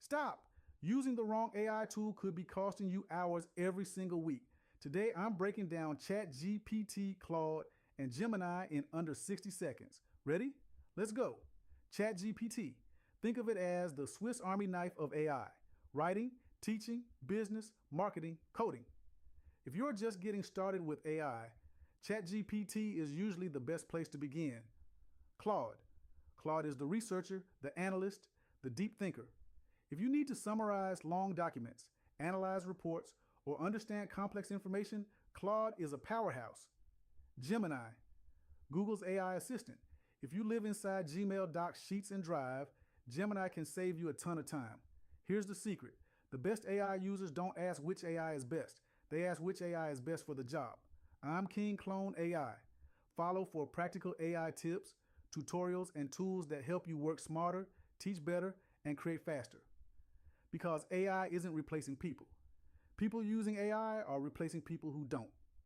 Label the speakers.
Speaker 1: Stop! Using the wrong AI tool could be costing you hours every single week. Today, I'm breaking down ChatGPT, Claude, and Gemini in under 60 seconds. Ready? Let's go. ChatGPT. Think of it as the Swiss Army knife of AI. Writing, teaching, business, marketing, coding. If you're just getting started with AI, ChatGPT is usually the best place to begin. Claude. Claude is the researcher, the analyst, the deep thinker. If you need to summarize long documents, analyze reports, or understand complex information, Claude is a powerhouse. Gemini. Google's AI assistant. If you live inside Gmail, Docs, Sheets, and Drive, Gemini can save you a ton of time. Here's the secret. The best AI users don't ask which AI is best. They ask which AI is best for the job. I'm King Klone AI. Follow for practical AI tips, tutorials, and tools that help you work smarter, teach better, and create faster. Because AI isn't replacing people. People using AI are replacing people who don't.